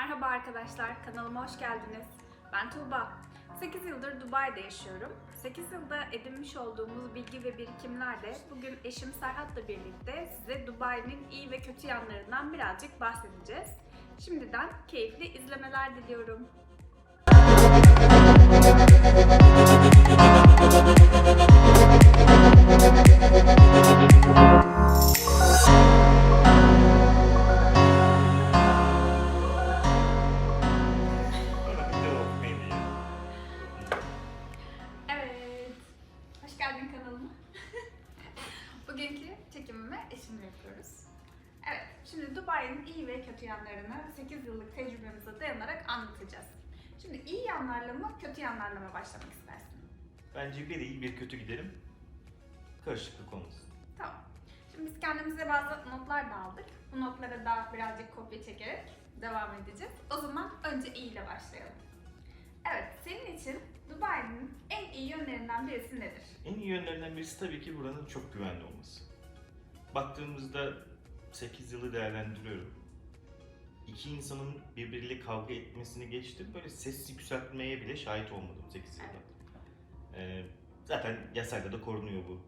Merhaba arkadaşlar, kanalıma hoş geldiniz. Ben Tuğba. 8 yıldır Dubai'de yaşıyorum. 8 yılda edinmiş olduğumuz bilgi ve birikimlerle bugün eşim Serhat'la birlikte size Dubai'nin iyi ve kötü yanlarından birazcık bahsedeceğiz. Şimdiden keyifli izlemeler diliyorum. Evet, hoş geldin kanalıma. Bugünkü çekimimi eşimle yapıyoruz. Evet, şimdi Dubai'nin iyi ve kötü yanlarını 8 yıllık tecrübemize dayanarak anlatacağız. Şimdi iyi yanlarla mı, kötü yanlarla mı başlamak istersin? Bence bir iyi bir kötü gidelim. Karışıklık olmasın. Tamam. Şimdi biz kendimize bazı notlar da aldık. Bu notlara da birazcık kopya çekerek devam edeceğiz. O zaman önce iyi ile başlayalım. Evet, senin için Dubai'nin en iyi yönlerinden birisi nedir? En iyi yönlerinden birisi tabii ki buranın çok güvenli olması. Baktığımızda 8 yılı değerlendiriyorum. İki insanın birbiriyle kavga etmesini geçtim. Böyle ses yükseltmeye bile şahit olmadım 8 yılda. Zaten yasayla da korunuyor bu.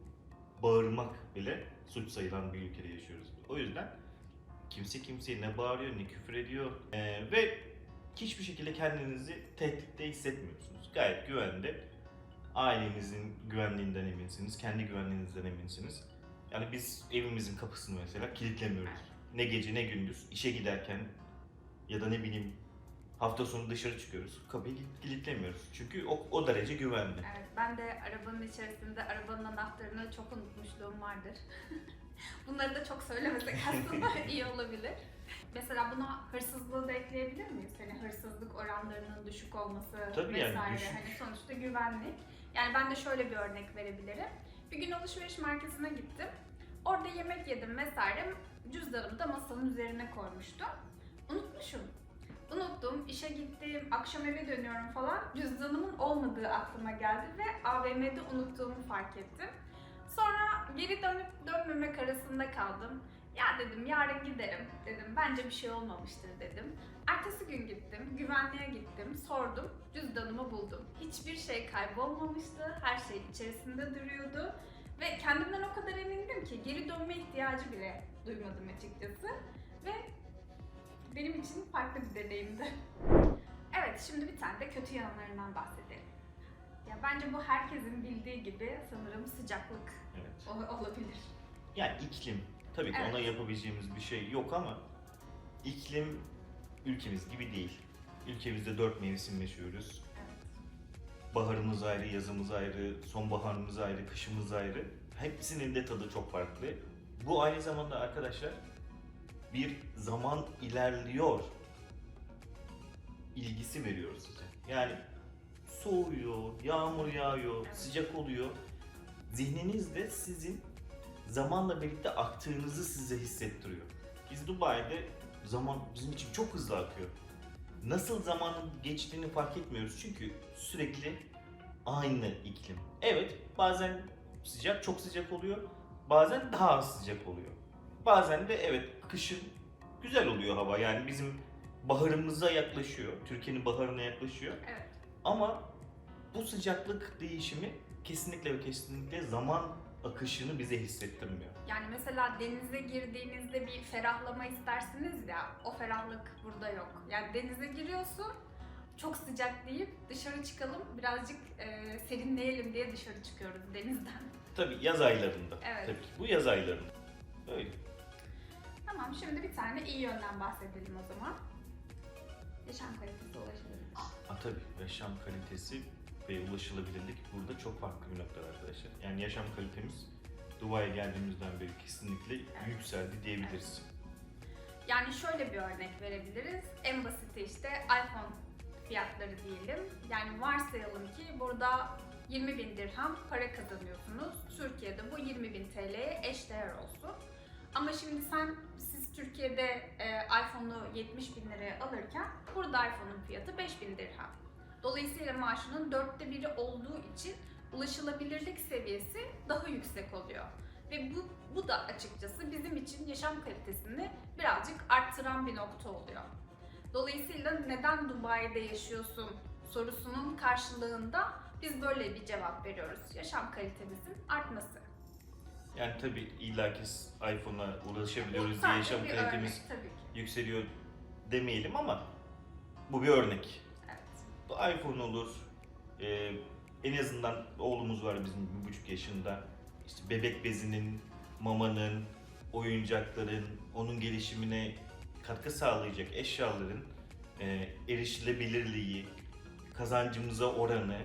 Bağırmak bile suç sayılan bir ülkede yaşıyoruz. O yüzden kimse kimseye ne bağırıyor ne küfür ediyor ve hiçbir şekilde kendinizi tehditte hissetmiyorsunuz. Gayet güvende. Ailenizin güvenliğinden eminsiniz, kendi güvenliğinizden eminsiniz. Yani biz evimizin kapısını mesela kilitlemiyoruz. Ne gece ne gündüz işe giderken ya da ne bileyim hafta sonu dışarı çıkıyoruz. Kapıyı kilitlemiyoruz. Çünkü o derece güvenli. Evet, ben de arabanın içerisinde arabanın anahtarını çok unutmuşluğum vardır. Bunları da çok söylemesek aslında iyi olabilir. Mesela buna hırsızlığı da ekleyebilir miyiz? Hani hırsızlık oranlarının düşük olması Tabii vesaire. yani düşük. Hani sonuçta güvenlik. Yani ben de şöyle bir örnek verebilirim. Bir gün alışveriş merkezine gittim. Orada yemek yedim vesaire. Cüzdanımı da masanın üzerine koymuştum. Unutmuşum. Unuttum, işe gittim, akşam eve dönüyorum falan. Cüzdanımın olmadığı aklıma geldi ve AVM'de unuttuğumu fark ettim. Sonra geri dönüp dönmemek arasında kaldım. Ya dedim yarın giderim dedim. Bence bir şey olmamıştır dedim. Ertesi gün gittim, güvenliğe gittim, sordum, cüzdanımı buldum. Hiçbir şey kaybolmamıştı, her şey içerisinde duruyordu. Ve kendimden o kadar emindim ki geri dönme ihtiyacı bile duymadım açıkçası. Ve benim için farklı bir deneyimdi. Evet, şimdi bir tane de kötü yanlarından bahsedelim. Ya bence bu herkesin bildiği gibi sanırım sıcaklık Evet. olabilir. Yani iklim. Tabii ki Evet. ona yapabileceğimiz bir şey yok ama iklim ülkemiz gibi değil. Ülkemizde 4 mevsim yaşıyoruz. Evet. Baharımız ayrı, yazımız ayrı, sonbaharımız ayrı, kışımız ayrı. Hepsinin de tadı çok farklı. Bu aynı zamanda arkadaşlar bir zaman ilerliyor ilgisi veriyor size. Yani soğuyor, yağmur yağıyor, Evet. sıcak oluyor. Zihniniz de sizin zamanla birlikte aktığınızı size hissettiriyor. Biz Dubai'de zaman bizim için çok hızlı akıyor. Nasıl zamanın geçtiğini fark etmiyoruz çünkü sürekli aynı iklim. Evet, bazen sıcak, çok sıcak oluyor. Bazen daha az sıcak oluyor. Bazen de evet, kışın güzel oluyor hava. Yani bizim baharımıza yaklaşıyor. Türkiye'nin baharına yaklaşıyor. Evet. Ama bu sıcaklık değişimi kesinlikle ve kesinlikle zaman akışını bize hissettirmiyor. Yani mesela denize girdiğinizde bir ferahlama istersiniz ya, o ferahlık burada yok. Yani denize giriyorsun, çok sıcak deyip dışarı çıkalım, birazcık serinleyelim diye dışarı çıkıyoruz denizden. Tabii yaz aylarında. Evet. Tabii ki bu yaz aylarında. Öyle. Tamam, şimdi bir tane iyi yönden bahsedelim o zaman. Yaşam kalitesi ulaşılabilir. Tabii yaşam kalitesi ve ulaşılabilirlik burada çok farklı bir nokta arkadaşlar. Yani yaşam kalitemiz Dubai'ye geldiğimizden beri kesinlikle yükseldi diyebiliriz. Yani şöyle bir örnek verebiliriz. En basiti işte iPhone fiyatları diyelim. Yani varsayalım ki burada 20.000 dirham para kazanıyorsunuz. Türkiye'de bu 20.000 TL'ye eşdeğer olsun. Ama şimdi siz Türkiye'de iPhone'u 70.000 liraya alırken burada iPhone'un fiyatı 5.000 dirham. Dolayısıyla maaşının 1/4 olduğu için ulaşılabilirlik seviyesi daha yüksek oluyor. Ve bu da açıkçası bizim için yaşam kalitesini birazcık arttıran bir nokta oluyor. Dolayısıyla neden Dubai'de yaşıyorsun sorusunun karşılığında biz böyle bir cevap veriyoruz. Yaşam kalitemizin artması. Yani tabii illaki iPhone'a ulaşabiliyoruz diye Sadece yaşam bir kalitemiz örnek tabii ki. yükseliyor demeyelim ama bu bir örnek. Evet. Bu iPhone olur. En azından oğlumuz var bizim 1,5 yaşında. İşte bebek bezinin, mamanın, oyuncakların, onun gelişimine katkı sağlayacak eşyaların erişilebilirliği, kazancımıza oranı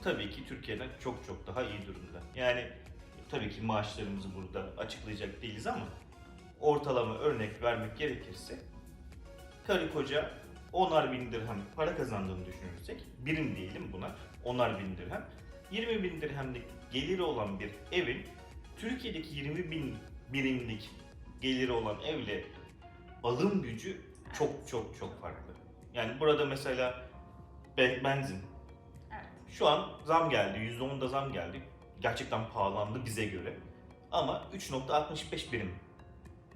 tabii ki Türkiye'den çok çok daha iyi durumda. Yani tabii ki maaşlarımızı burada açıklayacak değiliz ama ortalama örnek vermek gerekirse karı koca 10'ar bin dirhem para kazandığını düşünürsek, birim diyelim buna, 10'ar bin dirhem, 20 bin dirhemlik geliri olan bir evin Türkiye'deki 20 bin birimlik geliri olan evle alım gücü çok çok çok farklı. Yani burada mesela benzin, Evet. şu an zam geldi, %10 da zam geldi. Gerçekten pahalandı bize göre. Ama 3,65 birim.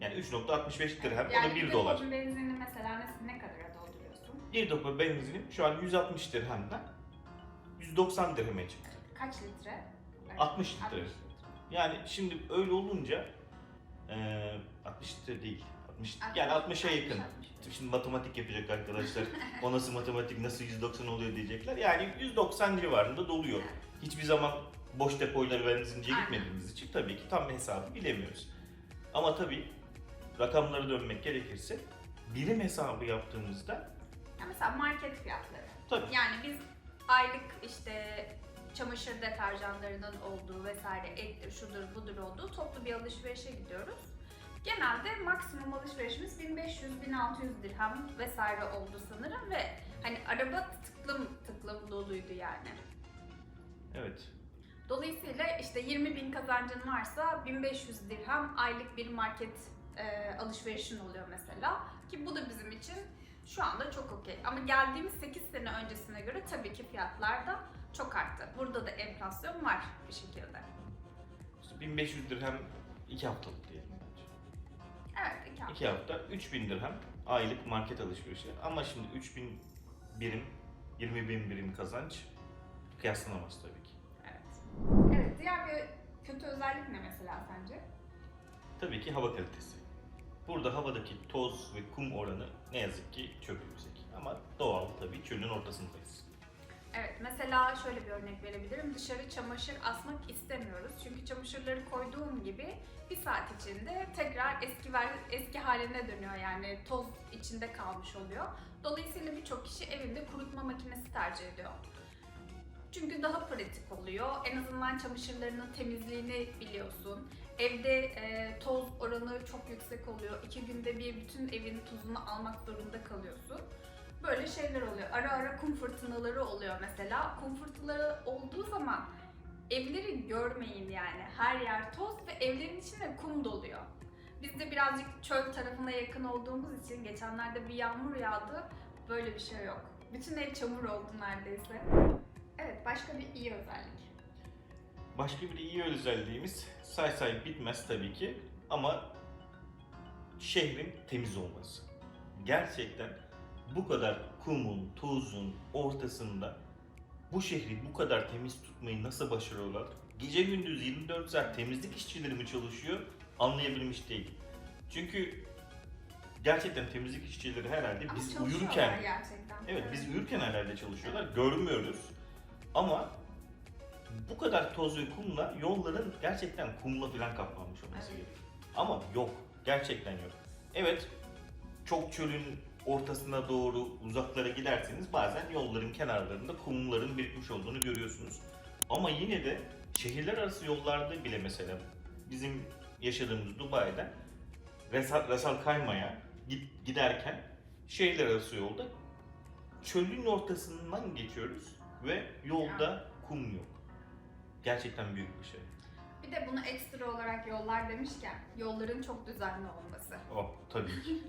Yani 3,65 dirhem, o da 1 dolar. Yani benzinini mesela ne kadara dolduruyorsun? Bir depo benzinim şu an 160 dirhemden 190 dirheme çıktı. Kaç litre? Evet, 60 litre. Yani şimdi öyle olunca 60 litre değil. 60, yani 60'a yakın. Şimdi matematik yapacak arkadaşlar. O nasıl matematik, nasıl 190 oluyor diyecekler. Yani 190 civarında doluyor. Hiçbir zaman boş depoylara benzinliğe gitmediğimiz için tabii ki tam hesabı bilemiyoruz. Ama tabii rakamlara dönmek gerekirse birim hesabı yaptığımızda Ya mesela market fiyatları. tabii Yani biz aylık işte çamaşır deterjanlarının olduğu vesaire ettir, şudur budur olduğu toplu bir alışverişe gidiyoruz. Genelde maksimum alışverişimiz 1500-1600 dirhem vesaire oldu sanırım ve hani araba tıklım tıklım doluydu yani. evet. Dolayısıyla işte 20.000 kazancın varsa 1500 dirhem aylık bir market alışverişin oluyor mesela. Ki bu da bizim için şu anda çok okey. Ama geldiğimiz 8 sene öncesine göre tabii ki fiyatlar da çok arttı. Burada da enflasyon var bir şekilde. İşte 1500 dirhem 2 haftalık diyelim bence. Evet, 2 hafta. 2 hafta 3000 dirhem aylık market alışverişi. Ama şimdi 3000 birim, 20.000 birim kazanç kıyaslanamaz tabii ki. Evet. Evet, diğer bir kötü özellik ne mesela sence? Tabii ki hava kalitesi. Burada havadaki toz ve kum oranı ne yazık ki çok yüksek. Ama doğal tabii, çölün ortasındayız. Evet, mesela şöyle bir örnek verebilirim. Dışarı çamaşır asmak istemiyoruz. Çünkü çamaşırları koyduğum gibi bir saat içinde tekrar eski haline dönüyor, yani toz içinde kalmış oluyor. Dolayısıyla birçok kişi evinde kurutma makinesi tercih ediyor. Çünkü daha pratik oluyor. En azından çamaşırlarının temizliğini biliyorsun. Evde toz oranı çok yüksek oluyor. 2 günde bir bütün evin tozunu almak zorunda kalıyorsun. Böyle şeyler oluyor. Ara ara kum fırtınaları oluyor mesela. Kum fırtınaları olduğu zaman evleri görmeyin yani. Her yer toz ve evlerin içinde kum doluyor. Biz de birazcık çöl tarafına yakın olduğumuz için geçenlerde bir yağmur yağdı. Böyle bir şey yok. Bütün ev çamur oldu neredeyse. Evet, başka bir iyi özellik. Başka bir iyi özelliğimiz say bitmez tabii ki ama şehrin temiz olması. Gerçekten bu kadar kumun, tozun ortasında bu şehri bu kadar temiz tutmayı nasıl başarıyorlar? Gece gündüz 24 saat temizlik işçileri mi çalışıyor? Anlayabilmiş değil. Çünkü gerçekten temizlik işçileri herhalde Ama biz çalışıyorlar uyurken, gerçekten. evet biz uyurken herhalde çalışıyorlar, görmüyoruz. Ama bu kadar toz ve kumla yolların gerçekten kumla falan kaplanmış olması Evet. gerekiyor. Ama yok, gerçekten yok. Evet, çok çölün ortasına doğru uzaklara giderseniz bazen yolların kenarlarında kumların birikmiş olduğunu görüyorsunuz. Ama yine de şehirler arası yollarda bile mesela bizim yaşadığımız Dubai'den Ras Al Khaimah'ya giderken şehirler arası yolda çölün ortasından geçiyoruz ve yolda kum yok. Gerçekten büyük bir şey. Bir de bunu ekstra olarak yollar demişken, yolların çok düzenli olması. Oh, tabii ki.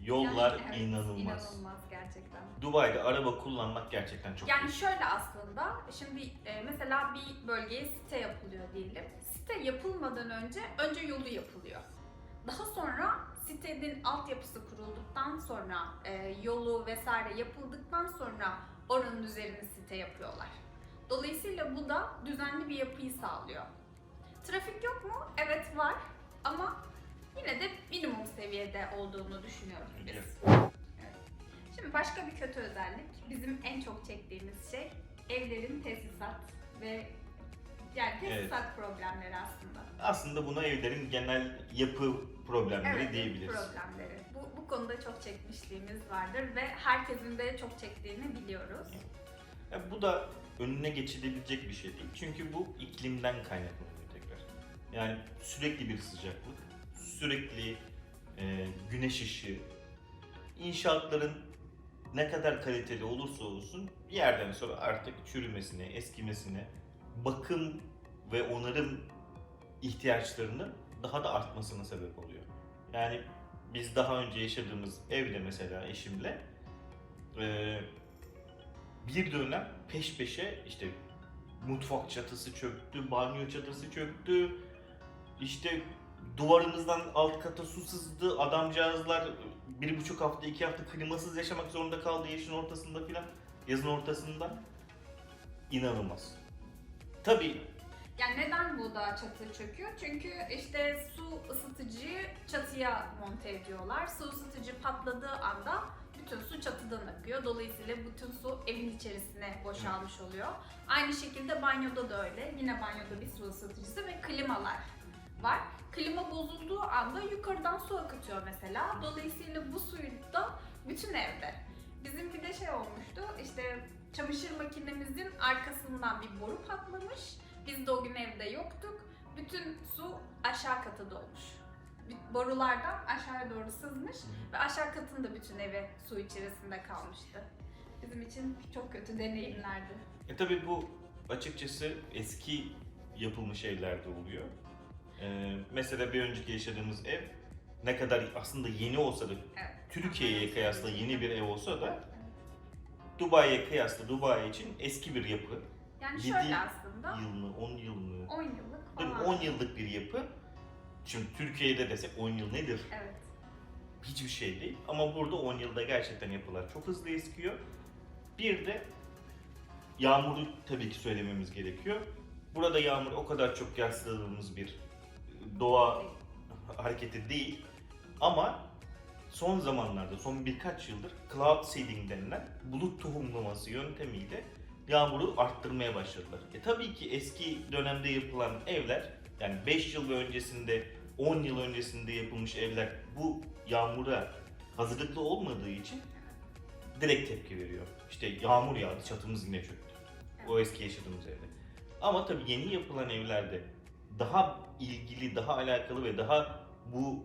Yollar Yani evet, inanılmaz. İnanılmaz gerçekten. Dubai'de araba kullanmak gerçekten çok Yani iyi. şöyle aslında, şimdi mesela bir bölgeye site yapılıyor diyelim. Site yapılmadan önce yolu yapılıyor. Daha sonra sitenin altyapısı kurulduktan sonra, yolu vesaire yapıldıktan sonra oranın üzerine site yapıyorlar. Dolayısıyla bu da düzenli bir yapıyı sağlıyor. Trafik yok mu? Evet var ama yine de minimum seviyede olduğunu düşünüyoruz biz. Evet. Şimdi başka bir kötü özellik, bizim en çok çektiğimiz şey evlerin tesisat ve yani tesisat problemleri aslında. Aslında buna evlerin genel yapı problemleri Evet, diyebiliriz. problemleri. Bu konuda çok çekmişliğimiz vardır ve herkesin de çok çektiğini biliyoruz. Bu da önüne geçilebilecek bir şey değil. Çünkü bu iklimden kaynaklanıyor tekrar. Yani sürekli bir sıcaklık, sürekli güneş ışığı, inşaatların ne kadar kaliteli olursa olsun bir yerden sonra artık çürümesine, eskimesine, bakım ve onarım ihtiyaçlarının daha da artmasına sebep oluyor. Yani biz daha önce yaşadığımız evde mesela eşimle bir dönem peş peşe işte mutfak çatısı çöktü, banyo çatısı çöktü, işte duvarımızdan alt kata su sızdı, adamcağızlar 1,5 hafta, 2 hafta klimasız yaşamak zorunda kaldı yaşın ortasında filan, yazın ortasında. İnanılmaz. Tabii. Yani neden bu da çatı çöküyor? Çünkü işte su ısıtıcıyı çatıya monte ediyorlar. Su ısıtıcı patladığı anda bütün su çatıdan akıyor. Dolayısıyla bütün su evin içerisine boşalmış oluyor. Aynı şekilde banyoda da öyle. Yine banyoda bir su ısıtıcısı ve klimalar var. Klima bozulduğu anda yukarıdan su akıtıyor mesela. Dolayısıyla bu suyu da bütün evde. Bizim bir de şey olmuştu, işte çamaşır makinemizin arkasından bir boru patlamış. Biz de o gün evde yoktuk. Bütün su aşağı kata dolmuş. Borulardan aşağıya doğru sızmış ve aşağı katın da bütün evi su içerisinde kalmıştı. Bizim için çok kötü deneyimlerdi. Tabii bu açıkçası eski yapılmış evlerde oluyor. Mesela bir önceki yaşadığımız ev ne kadar aslında yeni olsa da Türkiye'ye kıyasla yeni bir ev olsa da Dubai'ye kıyasla Dubai için eski bir yapı. Yani şöyle aslında 10 yıl mı? 10 yıllık Değil mi? falan. 10 yıllık bir yapı. Şimdi Türkiye'de desek 10 yıl nedir? Evet. Hiçbir şey değil. Ama burada 10 yılda gerçekten yapılar çok hızlı eskiyor. Bir de yağmuru tabii ki söylememiz gerekiyor. Burada yağmur o kadar çok yansıdığımız bir doğa hareketi değil. Ama son zamanlarda, son birkaç yıldır cloud seeding denilen bulut tohumlaması yöntemiyle yağmuru arttırmaya başladılar. Tabii ki eski dönemde yapılan evler, yani 5 yıl öncesinde, 10 yıl öncesinde yapılmış evler bu yağmura hazırlıklı olmadığı için direkt tepki veriyor. İşte yağmur yağdı, çatımız yine çöktü. O eski yaşadığımız evde. Ama tabii yeni yapılan evlerde daha ilgili, daha alakalı ve daha bu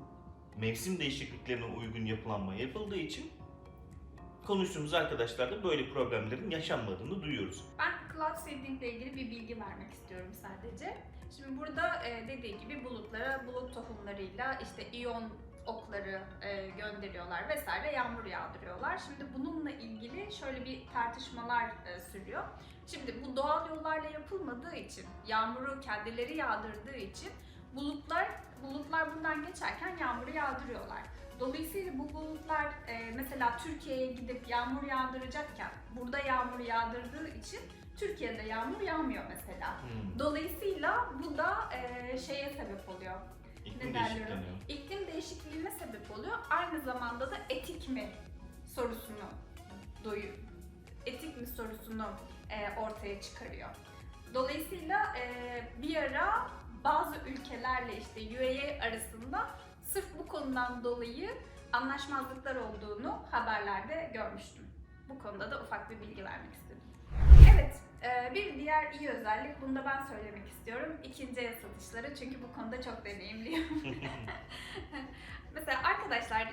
mevsim değişikliklerine uygun yapılanma yapıldığı için konuştuğumuz arkadaşlarla böyle problemlerin yaşanmadığını duyuyoruz. Ben cloud seeding ile ilgili bir bilgi vermek istiyorum sadece. Şimdi burada dediği gibi bulutlara bulut tohumlarıyla işte iyon okları gönderiyorlar vesaire, yağmur yağdırıyorlar. Şimdi bununla ilgili şöyle bir tartışmalar sürüyor. Şimdi bu doğal yollarla yapılmadığı için, yağmuru kendileri yağdırdığı için bulutlar buradan geçerken yağmuru yağdırıyorlar. Dolayısıyla bu bulutlar mesela Türkiye'ye gidip yağmur yağdıracakken burada yağmur yağdırdığı için Türkiye'de yağmur yağmıyor mesela. Dolayısıyla bu da şeye sebep oluyor. İklim değişikliğine. İklim değişikliğine sebep oluyor. Aynı zamanda da etik mi sorusunu ortaya çıkarıyor. Dolayısıyla bir ara bazı ülkelerle işte UAE arasında sırf bu konudan dolayı anlaşmazlıklar olduğunu haberlerde görmüştüm. Bu konuda da ufak bir bilgi vermek istedim. Evet, bir diğer iyi özellik, bunu da ben söylemek istiyorum. İkinci el satışları, çünkü bu konuda çok deneyimliyim. Mesela arkadaşlar,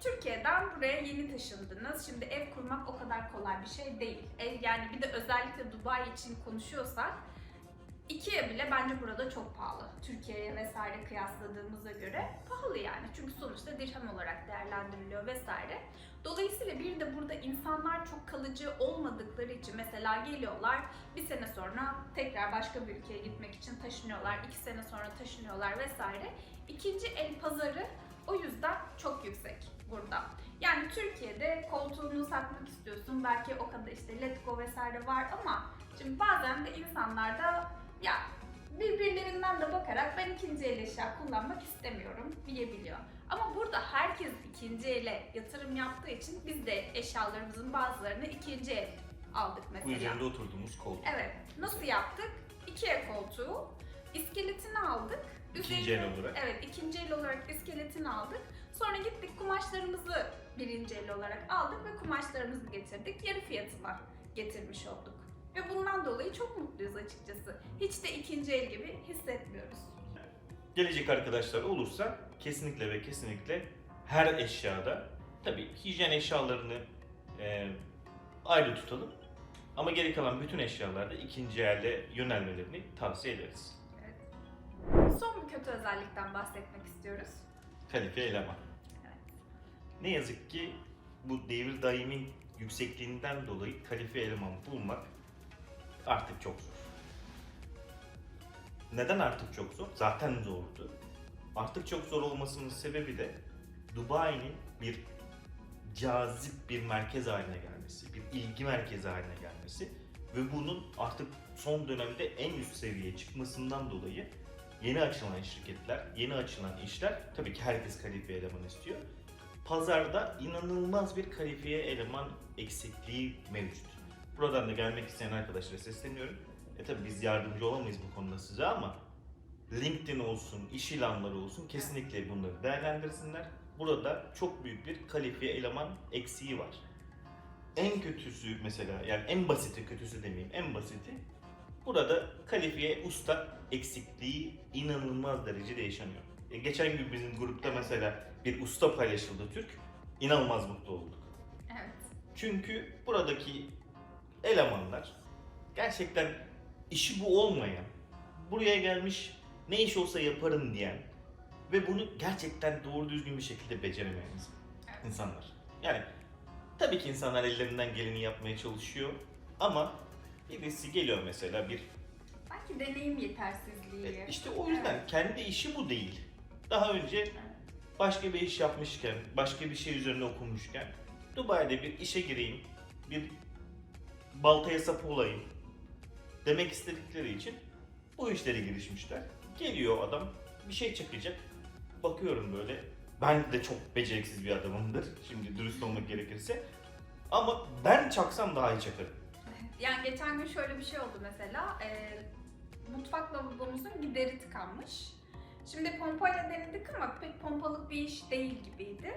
Türkiye'den buraya yeni taşındınız. Şimdi ev kurmak o kadar kolay bir şey değil. Yani bir de özellikle Dubai için konuşuyorsak, IKEA bile bence burada çok pahalı. Türkiye'ye vesaire kıyasladığımıza göre pahalı yani. Çünkü sonuçta dirhem olarak değerlendiriliyor vesaire. Dolayısıyla bir de burada insanlar çok kalıcı olmadıkları için mesela geliyorlar, bir sene sonra tekrar başka bir ülkeye gitmek için taşınıyorlar, 2 sene sonra taşınıyorlar vesaire. İkinci el pazarı O yüzden çok yüksek burada. Yani Türkiye'de koltuğunu satmak istiyorsun. Belki o kadar işte Letgo vesaire var ama şimdi bazen de insanlar da ya birbirlerinden de bakarak ben ikinci el eşya kullanmak istemiyorum diyebiliyor. Ama burada herkes ikinci ele yatırım yaptığı için biz de eşyalarımızın bazılarını ikinci el aldık Bu mesela. üzerinde oturduğumuz koltuk. Evet. Nasıl yaptık? IKEA koltuğu. İskeletini aldık. İkinci el olarak. Evet, ikinci el olarak iskeletini aldık. Sonra gittik kumaşlarımızı birinci el olarak aldık ve kumaşlarımızı getirdik. Yarı fiyatına getirmiş olduk. Ve bundan dolayı çok mutluyuz açıkçası. Hiç de ikinci el gibi hissetmiyoruz. Gelecek arkadaşlar olursa kesinlikle ve kesinlikle her eşyada, tabii hijyen eşyalarını ayrı tutalım. Ama geri kalan bütün eşyalarda ikinci elde yönelmelerini tavsiye ederiz. Son bir kötü özellikten bahsetmek istiyoruz. Kalifiye eleman. Evet. Ne yazık ki bu devir daimin yüksekliğinden dolayı kalifiye eleman bulmak artık çok zor. Neden artık çok zor? Zaten zordu. Artık çok zor olmasının sebebi de Dubai'nin bir cazip bir merkez haline gelmesi, bir ilgi merkezi haline gelmesi ve bunun artık son dönemde en üst seviyeye çıkmasından dolayı yeni açılan şirketler, yeni açılan işler, tabii ki herkes kalifiye eleman istiyor. Pazarda inanılmaz bir kalifiye eleman eksikliği mevcut. Buradan da gelmek isteyen arkadaşlara sesleniyorum. Tabii biz yardımcı olamayız bu konuda size ama LinkedIn olsun, iş ilanları olsun kesinlikle bunları değerlendirsinler. Burada çok büyük bir kalifiye eleman eksiği var. En kötüsü mesela, yani en basiti, kötüsü demeyeyim, en basiti burada kalifiye usta eksikliği inanılmaz derecede yaşanıyor. Geçen gün bizim grupta mesela bir usta paylaşıldı Türk, inanılmaz mutlu olduk. Evet. Çünkü buradaki elemanlar gerçekten işi bu olmayan, buraya gelmiş ne iş olsa yaparım diyen ve bunu gerçekten doğru düzgün bir şekilde beceremeyen insanlar. Yani tabii ki insanlar ellerinden geleni yapmaya çalışıyor ama birisi geliyor mesela bir Belki deneyim yetersizliği. işte o yüzden kendi işi bu değil. Daha önce başka bir iş yapmışken, başka bir şey üzerine okumuşken Dubai'de bir işe gireyim, bir baltaya sap olayım demek istedikleri için bu işlere girişmişler. Geliyor adam, bir şey çakacak. Bakıyorum böyle, ben de çok beceriksiz bir adamımdır. Şimdi dürüst olmak gerekirse. Ama ben çaksam daha iyi çakarım. Yani geçen gün şöyle bir şey oldu mesela. Mutfak lavabomuzun gideri tıkanmış. Şimdi pompayla denedik ama pek pompalık bir iş değil gibiydi.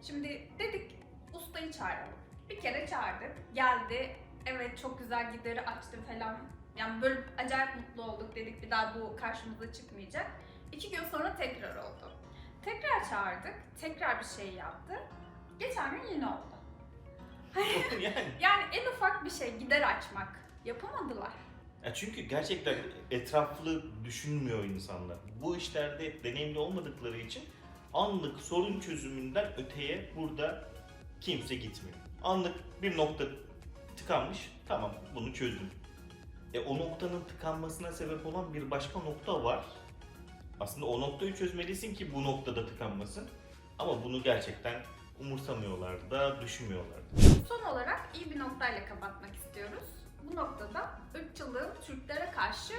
Şimdi dedik ustayı çağıralım. Bir kere çağırdık. Geldi. Evet çok güzel gideri açtı falan. Yani böyle acayip mutlu olduk, dedik bir daha bu karşımıza çıkmayacak. 2 gün sonra tekrar oldu. Tekrar çağırdık. Tekrar bir şey yaptı. Geçen gün yine oldu. Yani en ufak bir şey, gider açmak yapamadılar. Ya çünkü gerçekten etraflı düşünmüyor insanlar. Bu işlerde deneyimli olmadıkları için anlık sorun çözümünden öteye burada kimse gitmiyor. Anlık bir nokta tıkanmış, tamam bunu çözdüm. O noktanın tıkanmasına sebep olan bir başka nokta var. Aslında o noktayı çözmelisin ki bu noktada tıkanmasın. Ama bunu gerçekten umursamıyorlar da, düşünmüyorlar da. Son olarak iyi bir noktayla kapatmak istiyoruz. Bu noktada ırkçılığın Türklere karşı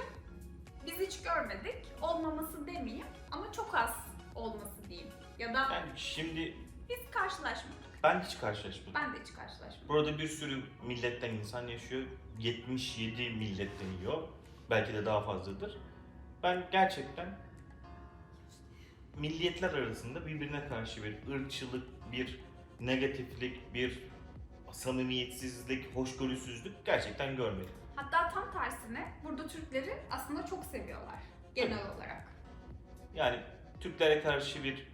biz hiç görmedik. Olmaması demeyeyim ama çok az olması diyeyim. Ya da Yani şimdi biz karşılaşmadık. ben hiç karşılaşmadım. Ben de hiç karşılaşmadım. Burada bir sürü milletten insan yaşıyor. 77 millet deniyor. Belki de daha fazladır. Ben gerçekten milliyetler arasında birbirine karşı bir ırkçılık, bir negatiflik, bir samimiyetsizlik, hoşgörüsüzlük gerçekten görmedim. Hatta tam tersine burada Türkleri aslında çok seviyorlar genel olarak. Yani Türklere karşı bir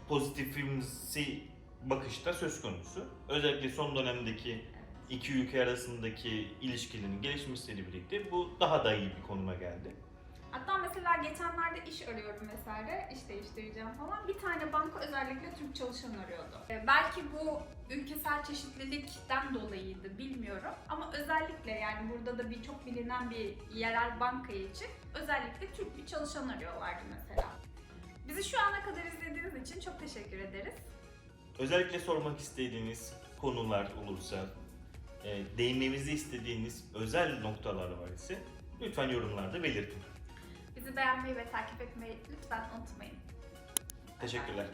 pozitifimsi bakışta söz konusu. Özellikle son dönemdeki iki ülke arasındaki ilişkilerin gelişmesiyle birlikte bu daha da iyi bir konuma geldi. Hatta mesela geçenlerde iş arıyorum vesaire, iş değiştireceğim falan. Bir tane banka özellikle Türk çalışan arıyordu. Belki bu ülkesel çeşitlilikten dolayıydı, bilmiyorum. Ama özellikle yani burada da çok bilinen bir yerel banka için özellikle Türk bir çalışan arıyorlardı mesela. Bizi şu ana kadar izlediğiniz için çok teşekkür ederiz. Özellikle sormak istediğiniz konular olursa, değinmemizi istediğiniz özel noktalar var ise lütfen yorumlarda belirtin. Bizi beğenmeyi ve takip etmeyi lütfen unutmayın. Teşekkürler.